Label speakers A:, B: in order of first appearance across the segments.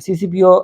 A: CCPO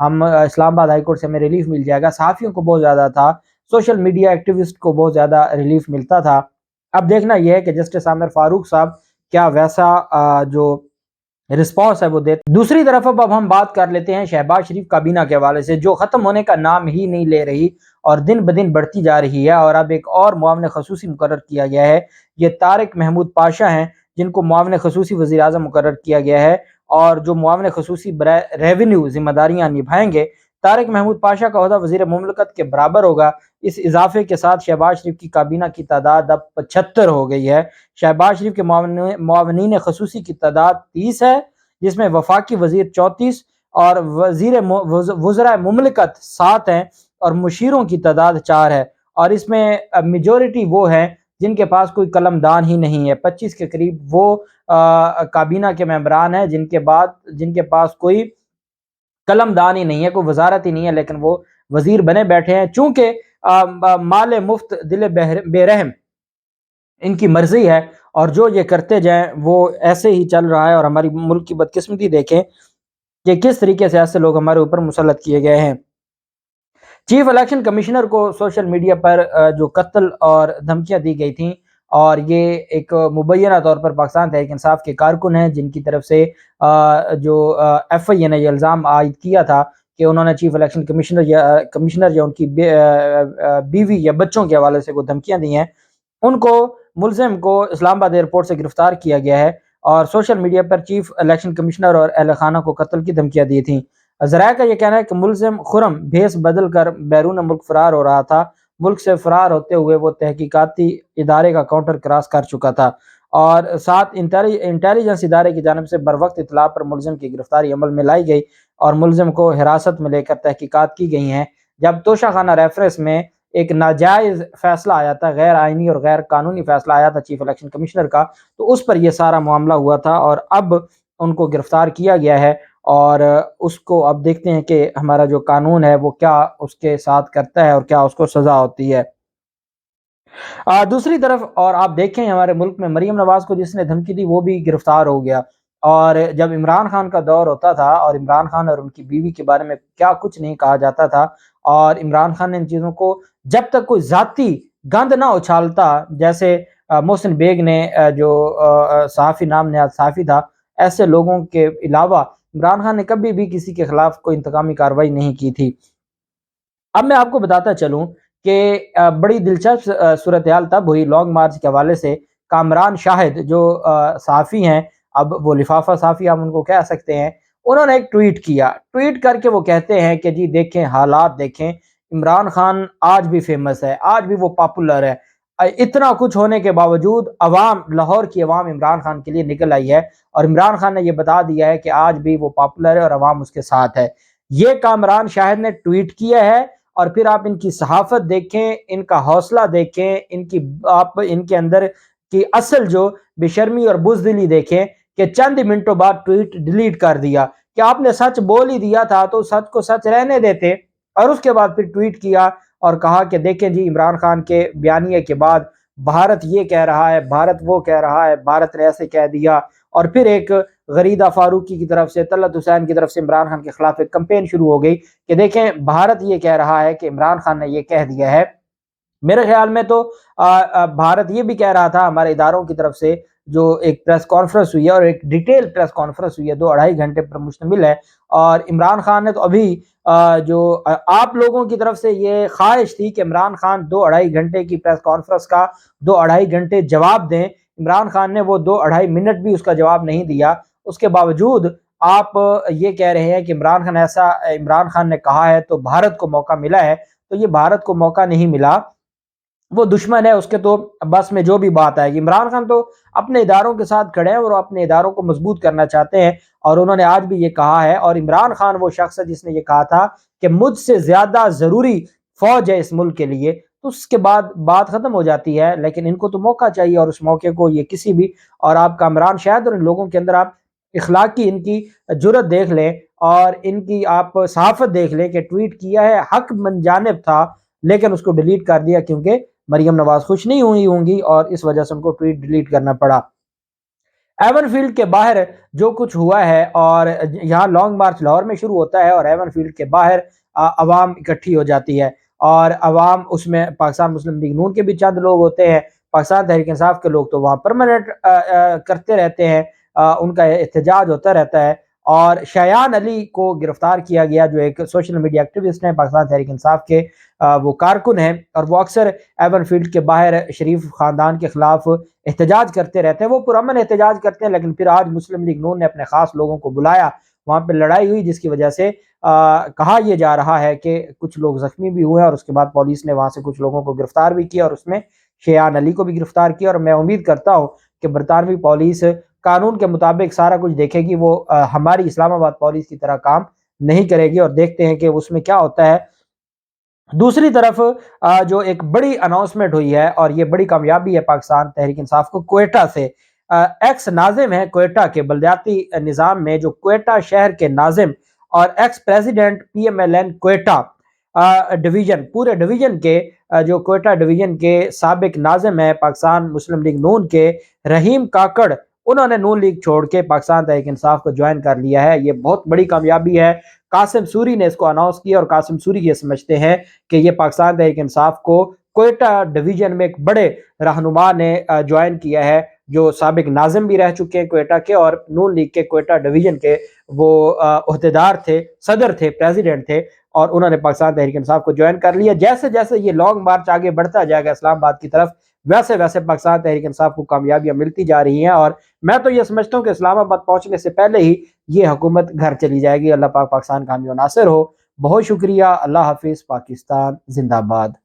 A: ہم اسلام آباد high court سے ہمیں ریلیف مل جائے گا. صحافیوں کو بہت زیادہ تھا, سوشل میڈیا ایکٹیوسٹ کو بہت زیادہ ریلیف ملتا تھا. اب دیکھنا یہ ہے کہ جسٹس عامر فاروق صاحب کیا ویسا جو رسپانس ہے وہ دیتے. دوسری طرف اب ہم بات کر لیتے ہیں شہباز شریف کابینہ کے حوالے سے, جو ختم ہونے کا نام ہی نہیں لے رہی اور دن بدن بڑھتی جا رہی ہے. اور اب ایک اور معاون خصوصی مقرر کیا گیا ہے, یہ طارق محمود پاشا ہیں جن کو معاون خصوصی وزیر اعظم مقرر کیا گیا ہے, اور جو معاون خصوصی برائے ریونیو ذمہ داریاں نبھائیں گے. طارق محمود پاشا کا عہدہ وزیر مملکت کے برابر ہوگا. اس اضافے کے ساتھ شہباز شریف کی کابینہ کی تعداد اب 75 ہو گئی ہے. شہباز شریف کے معاونین خصوصی کی تعداد 30 ہے, جس میں وفاقی وزیر 34 اور وزراء مملکت 7 ہیں, اور مشیروں کی تعداد 4 ہے. اور اس میں میجورٹی وہ ہیں جن کے پاس کوئی قلم دان ہی نہیں ہے. 25 کے قریب وہ کابینہ کے ممبران ہیں جن کے پاس کوئی قلم دان ہی نہیں ہے, کوئی وزارت ہی نہیں ہے, لیکن وہ وزیر بنے بیٹھے ہیں. چونکہ مال مفت دل بے رحم ان کی مرضی ہے, اور جو یہ کرتے جائیں وہ ایسے ہی چل رہا ہے. اور ہماری ملک کی بدقسمتی دیکھیں کہ کس طریقے سے ایسے لوگ ہمارے اوپر مسلط کیے گئے ہیں. چیف الیکشن کمشنر کو سوشل میڈیا پر جو قتل اور دھمکیاں دی گئی تھیں, اور یہ ایک مبینہ طور پر پاکستان تحریک انصاف کے کارکن ہیں جن کی طرف سے جو ایف آئی اے نے یہ الزام عائد کیا تھا کہ انہوں نے چیف الیکشن کمشنر یا ان کی بیوی یا بچوں کے حوالے سے کوئی دھمکیاں دی ہیں, ان کو ملزم کو اسلام آباد ایئرپورٹ سے گرفتار کیا گیا ہے, اور سوشل میڈیا پر چیف الیکشن کمشنر اور اہل خانہ کو قتل کی دھمکیاں دی تھیں. ذرائع کا یہ کہنا ہے کہ ملزم خرم بھیس بدل کر بیرون ملک فرار ہو رہا تھا. ملک سے فرار ہوتے ہوئے وہ تحقیقاتی ادارے کا کاؤنٹر کراس کر چکا تھا, اور ساتھ انٹیلیجنس ادارے کی جانب سے بروقت اطلاع پر ملزم کی گرفتاری عمل میں لائی گئی, اور ملزم کو حراست میں لے کر تحقیقات کی گئی ہیں. جب توشہ خانہ ریفرنس میں ایک ناجائز فیصلہ آیا تھا, غیر آئینی اور غیر قانونی فیصلہ آیا تھا چیف الیکشن کمشنر کا, تو اس پر یہ سارا معاملہ ہوا تھا, اور اب ان کو گرفتار کیا گیا ہے. اور اس کو اب دیکھتے ہیں کہ ہمارا جو قانون ہے وہ کیا اس کے ساتھ کرتا ہے اور کیا اس کو سزا ہوتی ہے. دوسری طرف اور آپ دیکھیں ہمارے ملک میں مریم نواز کو جس نے دھمکی دی وہ بھی گرفتار ہو گیا. اور جب عمران خان کا دور ہوتا تھا اور عمران خان اور ان کی بیوی کے بارے میں کیا کچھ نہیں کہا جاتا تھا, اور عمران خان نے ان چیزوں کو جب تک کوئی ذاتی گند نہ اچھالتا, جیسے محسن بیگ نے جو صحافی نام نہاد صحافی تھا, ایسے لوگوں کے علاوہ عمران خان نے کبھی بھی کسی کے خلاف کوئی انتقامی کارروائی نہیں کی تھی. اب میں آپ کو بتاتا چلوں کہ بڑی دلچسپ صورتحال تب ہوئی لانگ مارچ کے حوالے سے. کامران شاہد جو صحافی ہیں, اب وہ لفافہ صحافی ہم ان کو کہہ سکتے ہیں, انہوں نے ایک ٹویٹ کیا. ٹویٹ کر کے وہ کہتے ہیں کہ جی دیکھیں حالات دیکھیں, عمران خان آج بھی فیمس ہے, آج بھی وہ پاپولر ہے. اتنا کچھ ہونے کے باوجود عوام, لاہور کی عوام عمران خان کے لیے نکل آئی ہے, اور عمران خان نے یہ بتا دیا ہے کہ آج بھی وہ پاپولر ہے اور عوام اس کے ساتھ ہے. یہ کامران شاہد نے ٹویٹ کیا ہے, اور پھر آپ ان کی صحافت دیکھیں, ان کا حوصلہ دیکھیں, آپ ان کے اندر کی اصل جو بے شرمی اور بزدلی دیکھیں کہ چند منٹوں بعد ٹویٹ ڈیلیٹ کر دیا. کہ آپ نے سچ بول ہی دیا تھا تو سچ کو سچ رہنے دیتے, اور اس کے بعد پھر ٹویٹ کیا اور کہا کہ دیکھیں جی عمران خان کے بیانیے کے بعد بھارت یہ کہہ رہا ہے, بھارت وہ کہہ رہا ہے, بھارت نے ایسے کہہ دیا. اور پھر ایک غریدہ فاروقی کی طرف سے, طلعت حسین کی طرف سے عمران خان کے خلاف ایک کمپین شروع ہو گئی کہ دیکھیں بھارت یہ کہہ رہا ہے کہ عمران خان نے یہ کہہ دیا ہے. میرے خیال میں تو بھارت یہ بھی کہہ رہا تھا, ہمارے اداروں کی طرف سے جو ایک پریس کانفرنس ہوئی ہے, اور ایک ڈیٹیل پریس کانفرنس ہوئی ہے 2-2.5 گھنٹے پر مشتمل ہے, اور عمران خان نے تو ابھی جو آپ لوگوں کی طرف سے یہ خواہش تھی کہ عمران خان 2-2.5 گھنٹے کی پریس کانفرنس کا 2-2.5 گھنٹے جواب دیں, عمران خان نے وہ 2-2.5 منٹ بھی اس کا جواب نہیں دیا. اس کے باوجود آپ یہ کہہ رہے ہیں کہ عمران خان نے کہا ہے تو بھارت کو موقع ملا ہے. تو یہ بھارت کو موقع نہیں ملا, وہ دشمن ہے, اس کے تو بس میں جو بھی بات آئے گی. عمران خان تو اپنے اداروں کے ساتھ کھڑے ہیں اور اپنے اداروں کو مضبوط کرنا چاہتے ہیں, اور انہوں نے آج بھی یہ کہا ہے. اور عمران خان وہ شخص ہے جس نے یہ کہا تھا کہ مجھ سے زیادہ ضروری فوج ہے اس ملک کے لیے, تو اس کے بعد بات ختم ہو جاتی ہے. لیکن ان کو تو موقع چاہیے, اور اس موقع کو یہ کسی بھی, اور آپ کامران شاہد اور ان لوگوں کے اندر آپ اخلاقی ان کی جرت دیکھ لیں, اور ان کی آپ صحافت دیکھ لیں کہ ٹویٹ کیا ہے, حق من جانب تھا لیکن اس کو ڈیلیٹ کر دیا کیونکہ مریم نواز خوش نہیں ہوئی ہوں گی, اور اس وجہ سے ان کو ٹویٹ ڈیلیٹ کرنا پڑا. ایون فیلڈ کے باہر جو کچھ ہوا ہے، اور یہاں لانگ مارچ لاہور میں شروع ہوتا ہے اور ایون فیلڈ کے باہر عوام اکٹھی ہو جاتی ہے، اور عوام اس میں پاکستان مسلم لیگ نون کے بھی چند لوگ ہوتے ہیں، پاکستان تحریک انصاف کے لوگ تو وہاں پرماننٹ کرتے رہتے ہیں، ان کا احتجاج ہوتا رہتا ہے۔ اور شایان علی کو گرفتار کیا گیا، جو ایک سوشل میڈیا ایکٹیوسٹ ہیں پاکستان تحریک انصاف کے، وہ کارکن ہیں، اور وہ اکثر ایون فیلڈ کے باہر شریف خاندان کے خلاف احتجاج کرتے رہتے ہیں۔ وہ پرامن احتجاج کرتے ہیں، لیکن پھر آج مسلم لیگ نون نے اپنے خاص لوگوں کو بلایا، وہاں پہ لڑائی ہوئی، جس کی وجہ سے کہا یہ جا رہا ہے کہ کچھ لوگ زخمی بھی ہوئے، اور اس کے بعد پولیس نے وہاں سے کچھ لوگوں کو گرفتار بھی کیا، اور اس میں شیعان علی کو بھی گرفتار کیا۔ اور میں امید کرتا ہوں کہ برطانوی پولیس قانون کے مطابق سارا کچھ دیکھے گی، وہ ہماری اسلام آباد پولیس کی طرح کام نہیں کرے گی، اور دیکھتے ہیں کہ اس میں کیا ہوتا ہے۔ دوسری طرف جو ایک بڑی اناؤنسمنٹ ہوئی ہے، اور یہ بڑی کامیابی ہے پاکستان تحریک انصاف کو، کوئٹہ سے ایکس ناظم ہے کوئٹہ کے بلدیاتی نظام میں، جو کوئٹہ شہر کے ناظم اور ex president P M L N Quetta division, پورے ڈویژن کے جو کوئٹہ ڈویژن کے سابق ناظم ہے پاکستان مسلم لیگ نون کے، رحیم کاکڑ، انہوں نے نون لیگ چھوڑ کے پاکستان تحریک انصاف کو جوائن کر لیا ہے۔ یہ بہت بڑی کامیابی ہے۔ قاسم سوری نے اس کو اناؤنس کیا، اور قاسم سوری یہ سمجھتے ہیں کہ یہ پاکستان تحریک انصاف کو کوئٹہ ڈویژن میں ایک بڑے رہنما نے جوائن کیا ہے، جو سابق ناظم بھی رہ چکے ہیں کوئٹہ کے، اور نون لیگ کے کوئٹہ ڈویژن کے وہ عہدیدار تھے، صدر تھے، پریزیڈنٹ تھے، اور انہوں نے پاکستان تحریک انصاف کو جوائن کر لیا۔ جیسے جیسے یہ لانگ مارچ آگے بڑھتا جائے گا اسلام آباد کی طرف، ویسے ویسے پاکستان تحریک انصاف کو کامیابیاں ملتی جا رہی ہیں، اور میں تو یہ سمجھتا ہوں کہ اسلام آباد پہنچنے سے پہلے ہی یہ حکومت گھر چلی جائے گی۔ اللہ پاک پاکستان کا حامی و ناصر ہو۔ بہت شکریہ۔ اللہ حافظ۔ پاکستان زندہ باد۔